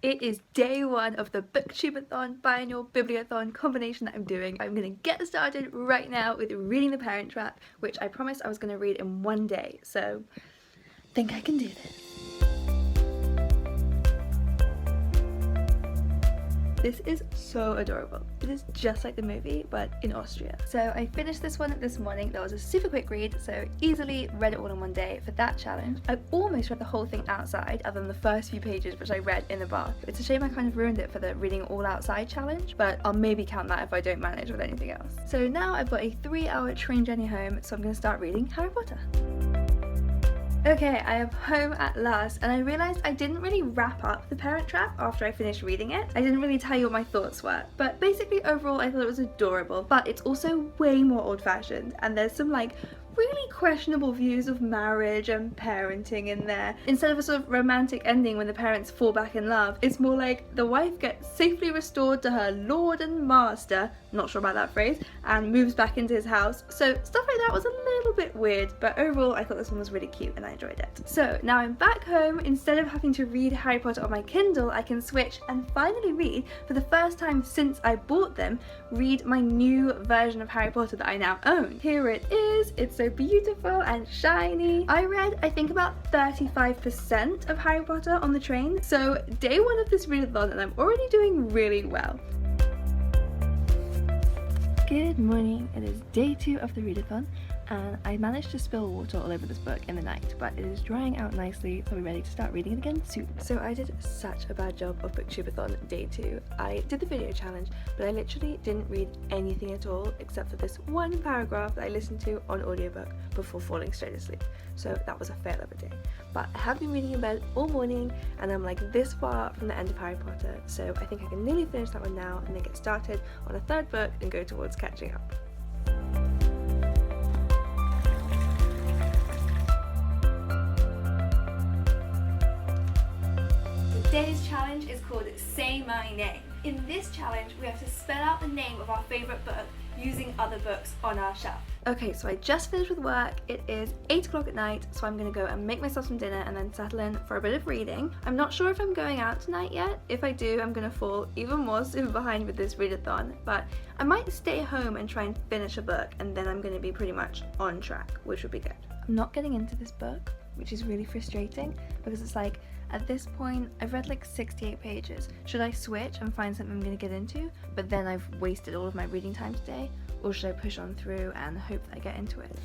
It is day one of the BookTubeAthon Biannual Bibliothon combination that I'm doing. I'm going to get started right now with reading The Parent Trap, which I promised I was going to read in one day, so I think I can do this. This is so adorable. It is just like the movie, but in Austria. So I finished this one this morning. That was a super quick read, so easily read it all in one day for that challenge. I almost read the whole thing outside, other than the first few pages, which I read in the bath. It's a shame I kind of ruined it for the reading all outside challenge, but I'll maybe count that if I don't manage with anything else. So now I've got a 3-hour train journey home, so I'm going to start reading Harry Potter. Okay, I am home at last, and I realised I didn't really wrap up The Parent Trap after I finished reading it. I didn't really tell you what my thoughts were, but basically overall I thought it was adorable, but it's also way more old-fashioned, and there's some like really questionable views of marriage and parenting in there. Instead of a sort of romantic ending when the parents fall back in love, it's more like the wife gets safely restored to her lord and master, not sure about that phrase, and moves back into his house. So stuff like that was a little bit weird, but overall I thought this one was really cute and I enjoyed it. So now I'm back home. Instead of having to read Harry Potter on my Kindle, I can switch and finally read, for the first time since I bought them, read my new version of Harry Potter that I now own. Here it is. It's so beautiful and shiny. I read, I think, about 35% of Harry Potter on the train, so day one of this readathon and I'm already doing really well. Good morning, it is day 2 of the readathon, and I managed to spill water all over this book in the night, but it is drying out nicely, so we're ready to start reading it again soon. So I did such a bad job of BookTubeAthon day 2. I did the video challenge, but I literally didn't read anything at all except for this one paragraph that I listened to on audiobook before falling straight asleep. So that was a fail of a day. But I have been reading in bed all morning, and I'm like this far from the end of Harry Potter, so I think I can nearly finish that one now and then get started on a third book and go towards catching up. Today's challenge is called Say My Name. In this challenge, we have to spell out the name of our favourite book using other books on our shelf. Okay, so I just finished with work. It is 8 o'clock at night, so I'm going to go and make myself some dinner and then settle in for a bit of reading. I'm not sure if I'm going out tonight yet. If I do, I'm going to fall even more super behind with this readathon, but I might stay home and try and finish a book, and then I'm going to be pretty much on track, which would be good. I'm not getting into this book, which is really frustrating, because it's like, at this point, I've read like 68 pages. Should I switch and find something I'm going to get into, but then I've wasted all of my reading time today? Or should I push on through and hope that I get into it?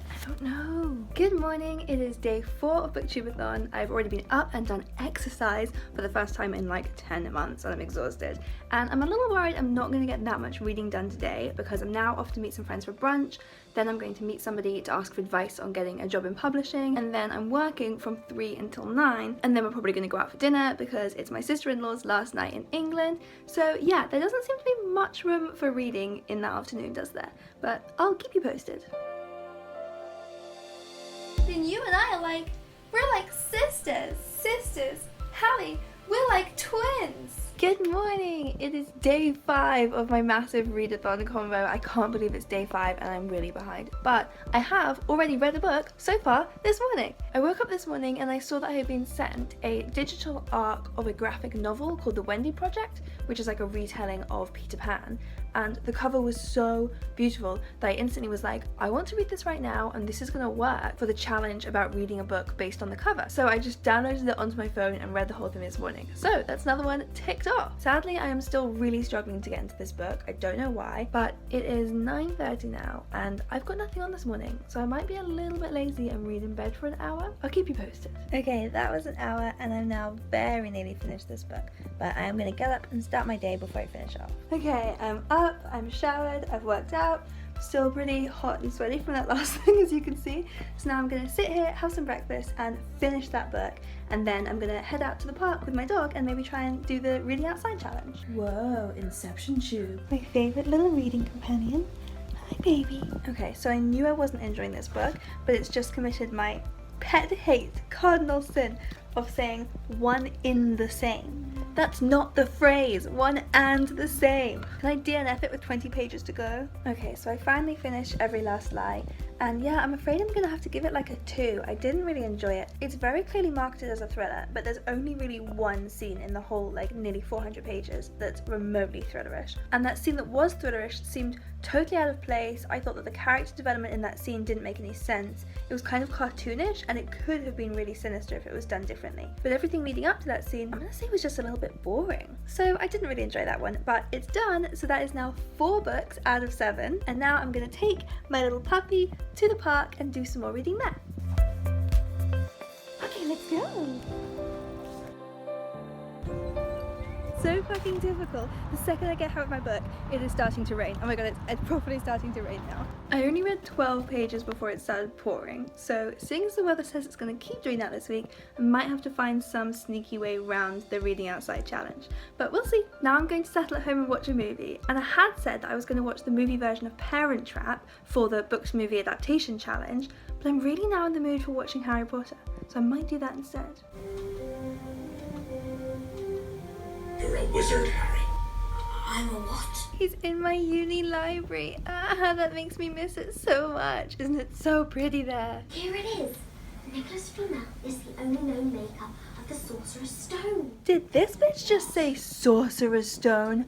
I don't know. Good morning, it is day 4 of BookTubeAthon. I've already been up and done exercise for the first time in like 10 months and I'm exhausted. And I'm a little worried I'm not going to get that much reading done today because I'm now off to meet some friends for brunch, then I'm going to meet somebody to ask for advice on getting a job in publishing, and then I'm working from 3 until 9, and then we're probably going to go out for dinner because it's my sister-in-law's last night in England. So yeah, there doesn't seem to be much room for reading in that afternoon, does there? But I'll keep you posted. Then you and I are we're like sisters. Hallie, we're like twins. Good morning! It is day 5 of my massive readathon combo. I can't believe it's day 5 and I'm really behind. But I have already read a book so far this morning. I woke up this morning and I saw that I had been sent a digital arc of a graphic novel called The Wendy Project, which is like a retelling of Peter Pan. And the cover was so beautiful that I instantly was like, I want to read this right now, and this is gonna work for the challenge about reading a book based on the cover. So I just downloaded it onto my phone and read the whole thing this morning. So that's another one ticked off. Sadly, I am still really struggling to get into this book. I don't know why, but it is 9:30 now and I've got nothing on this morning, so I might be a little bit lazy and read in bed for an hour. I'll keep you posted. Okay, that was an hour and I'm now very nearly finished this book, but I am gonna get up and start my day before I finish off. Okay, I'm up, I'm showered, I've worked out, still pretty hot and sweaty from that last thing, as you can see. So now I'm gonna sit here, have some breakfast and finish that book, and then I'm gonna head out to the park with my dog and maybe try and do the reading outside challenge. Whoa, Inception Chew. My favorite little reading companion. Hi baby. Okay, so I knew I wasn't enjoying this book, but it's just committed my pet hate, cardinal sin of saying one in the same. That's not the phrase. One and the same. Can I DNF it with 20 pages to go? Okay, so I finally finished Every Last Lie. And yeah, I'm afraid I'm gonna have to give it like a 2. I didn't really enjoy it. It's very clearly marketed as a thriller, but there's only really one scene in the whole like nearly 400 pages that's remotely thrillerish. And that scene that was thrillerish seemed totally out of place. I thought that the character development in that scene didn't make any sense. It was kind of cartoonish and it could have been really sinister if it was done differently. But everything leading up to that scene, I'm gonna say was just a little bit boring. So I didn't really enjoy that one, but it's done. So that is now 4 books out of 7. And now I'm gonna take my little puppy to the park and do some more reading there. Okay, let's go. So fucking difficult. The second I get out of my book, it is starting to rain. Oh my god, it's properly starting to rain now. I only read 12 pages before it started pouring, so seeing as the weather says it's going to keep doing that this week, I might have to find some sneaky way around the reading outside challenge. But we'll see. Now I'm going to settle at home and watch a movie, and I had said that I was going to watch the movie version of Parent Trap for the Books Movie Adaptation Challenge, but I'm really now in the mood for watching Harry Potter, so I might do that instead. You're a wizard, Harry. I'm a what? He's in my uni library. Ah, that makes me miss it so much. Isn't it so pretty there? Here it is. Nicholas Flamel is the only known maker of the Sorcerer's Stone. Did this bitch just say Sorcerer's Stone?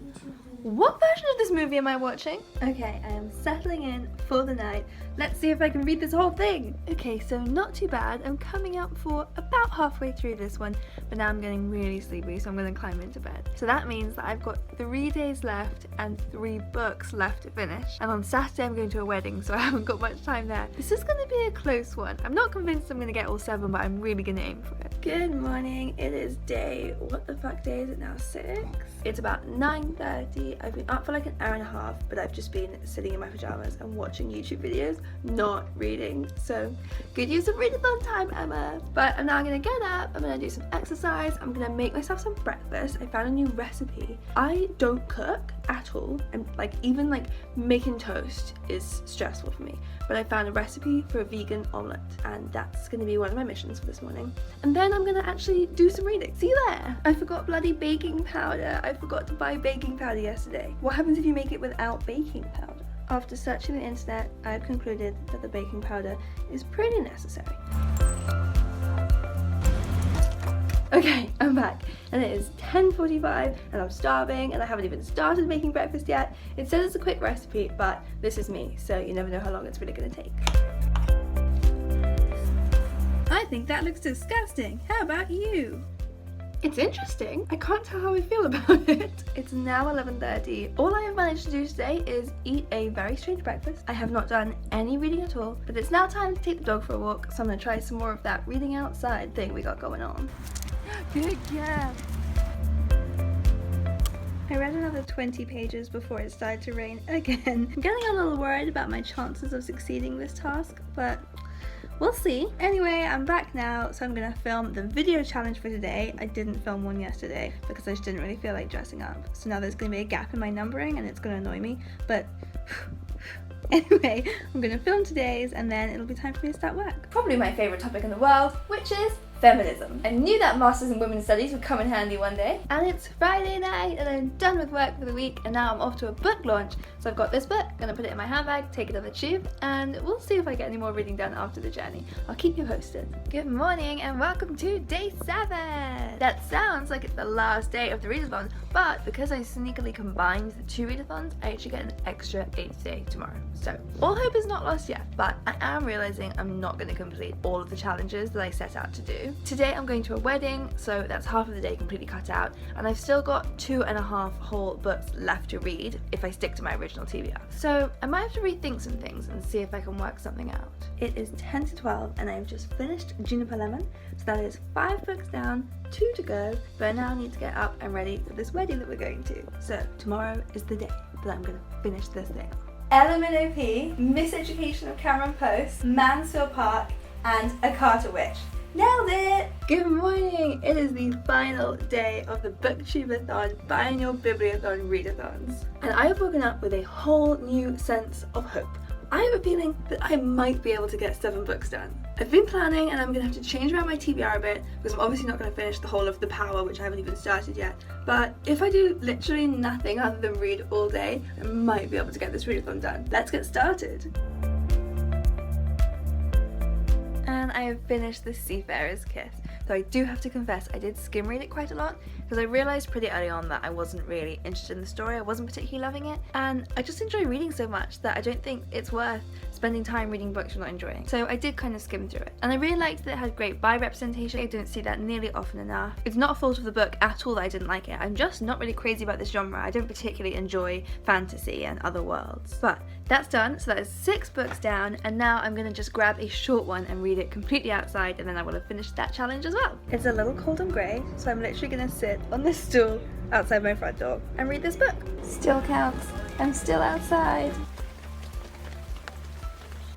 What version of this movie am I watching? Okay, I am settling in for the night. Let's see if I can read this whole thing. Okay, so not too bad. I'm coming up for about halfway through this one, but now I'm getting really sleepy, so I'm going to climb into bed. So that means that I've got 3 days left and 3 books left to finish. And on Saturday I'm going to a wedding, so I haven't got much time there. This is going to be a close one. I'm not convinced I'm going to get all 7, but I'm really going to aim for it. Good morning. It is day, what the fuck day is it now? 6? It's about 9:30. I've been up for like an hour and a half, but I've just been sitting in my pajamas and watching YouTube videos, not reading. So good use of readathon time, Emma. But I'm now gonna get up, I'm gonna do some exercise, I'm gonna make myself some breakfast. I found a new recipe. I don't cook at all, and like even like making toast is stressful for me. But I found a recipe for a vegan omelette, and that's gonna be one of my missions for this morning. And then I'm gonna actually do some reading. See you there. I forgot bloody baking powder. I forgot to buy baking powder yesterday. What happens if you make it without baking powder? After searching the internet, I've concluded that the baking powder is pretty necessary. Okay, I'm back, and it is 10:45 and I'm starving and I haven't even started making breakfast yet. It says it's a quick recipe, but this is me, so you never know how long it's really gonna take. I think that looks disgusting. How about you? It's interesting. I can't tell how I feel about it. It's now 11:30. All I have managed to do today is eat a very strange breakfast. I have not done any reading at all, but it's now time to take the dog for a walk, so I'm gonna try some more of that reading outside thing we got going on. Good girl. I read another 20 pages before it started to rain again. I'm getting a little worried about my chances of succeeding this task, but we'll see. Anyway, I'm back now, so I'm gonna film the video challenge for today. I didn't film one yesterday because I just didn't really feel like dressing up. So now there's gonna be a gap in my numbering and it's gonna annoy me, but anyway, I'm gonna film today's and then it'll be time for me to start work. Probably my favorite topic in the world, which is feminism. I knew that Masters in Women's Studies would come in handy one day. And it's Friday night and I'm done with work for the week and now I'm off to a book launch. So I've got this book, gonna put it in my handbag, take it on the tube, and we'll see if I get any more reading done after the journey. I'll keep you posted. Good morning and welcome to day 7. That sounds like it's the last day of the readathon, but because I sneakily combined the 2 readathons, I actually get an extra 8th day tomorrow. So all hope is not lost yet, but I am realizing I'm not gonna complete all of the challenges that I set out to do. Today I'm going to a wedding, so that's half of the day completely cut out, and I've still got 2.5 whole books left to read if I stick to my original TBR. So I might have to rethink some things and see if I can work something out. It is 10 to 12 and I've just finished Juniper Lemon, so that is 5 books down, 2 to go, but I now need to get up and ready for this wedding that we're going to. So tomorrow is the day that I'm going to finish this thing. Element OP, Miseducation of Cameron Post, Mansfield Park, and a Carter Witch. Nailed it! Good morning! It is the final day of the BookTubeAthon Biannual Bibliothon readathons. And I have woken up with a whole new sense of hope. I have a feeling that I might be able to get 7 books done. I've been planning and I'm going to have to change around my TBR a bit because I'm obviously not going to finish the whole of The Power, which I haven't even started yet. But if I do literally nothing other than read all day, I might be able to get this readathon done. Let's get started! And I have finished The Seafarer's Kiss. Though I do have to confess, I did skim read it quite a lot because I realised pretty early on that I wasn't really interested in the story, I wasn't particularly loving it, and I just enjoy reading so much that I don't think it's worth spending time reading books you're not enjoying. So I did kind of skim through it. And I really liked that it had great bi-representation. I didn't see that nearly often enough. It's not a fault of the book at all that I didn't like it. I'm just not really crazy about this genre. I don't particularly enjoy fantasy and other worlds. But that's done, so that is 6 books down, and now I'm gonna just grab a short one and read it completely outside, and then I will have finished that challenge as well. It's a little cold and grey, so I'm literally gonna sit on this stool outside my front door and read this book. Still counts. I'm still outside.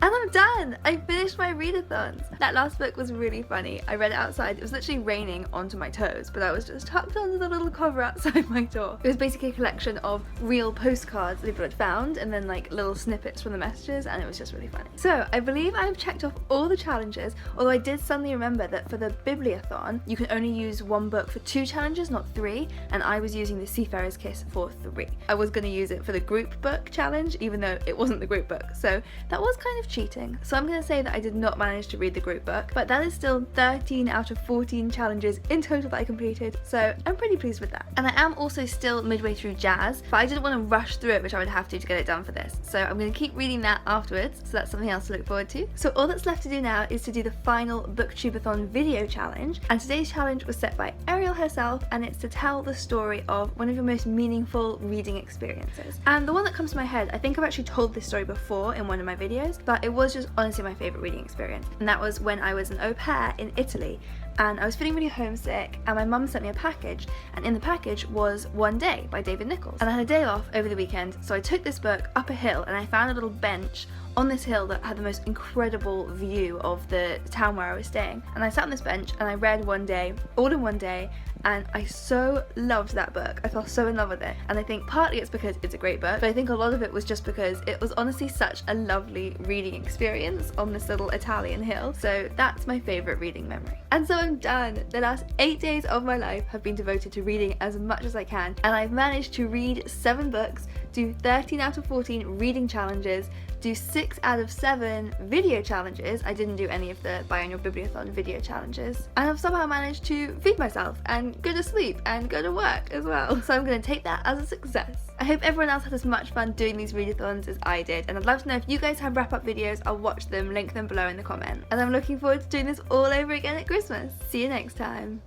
And I'm done! I finished my readathons! That last book was really funny. I read it outside. It was literally raining onto my toes, but I was just tucked under the little cover outside my door. It was basically a collection of real postcards that people had found and then like little snippets from the messages, and it was just really funny. So I believe I've checked off all the challenges, although I did suddenly remember that for the Bibliothon, you can only use 1 book for 2 challenges, not 3, and I was using The Seafarer's Kiss for 3. I was going to use it for the group book challenge, even though it wasn't the group book, so that was kind of cheating. So I'm going to say that I did not manage to read the group book, but that is still 13 out of 14 challenges in total that I completed, so I'm pretty pleased with that. And I am also still midway through Jazz, but I didn't want to rush through it, which I would have to get it done for this. So I'm going to keep reading that afterwards, so that's something else to look forward to. So all that's left to do now is to do the final BookTubeAthon video challenge, and today's challenge was set by Ariel herself, and it's to tell the story of one of your most meaningful reading experiences. And the one that comes to my head, I think I've actually told this story before in one of my videos, but it was just honestly my favourite reading experience, and that was when I was an au pair in Italy, and I was feeling really homesick, and my mum sent me a package, and in the package was One Day by David Nichols, and I had a day off over the weekend, so I took this book up a hill and I found a little bench on this hill that had the most incredible view of the town where I was staying, and I sat on this bench and I read One Day, all in one day, and I so loved that book. I fell so in love with it, and I think partly it's because it's a great book, but I think a lot of it was just because it was honestly such a lovely reading experience on this little Italian hill. So that's my favourite reading memory. And so I'm done. The last 8 days of my life have been devoted to reading as much as I can, and I've managed to read 7 books, do 13 out of 14 reading challenges, do 6 out of 7 video challenges. I didn't do any of the Biannual Bibliothon video challenges, and I've somehow managed to feed myself and go to sleep and go to work as well. So I'm going to take that as a success. I hope everyone else had as much fun doing these readathons as I did, and I'd love to know if you guys have wrap-up videos. I'll watch them, link them below in the comments. And I'm looking forward to doing this all over again at Christmas. See you next time.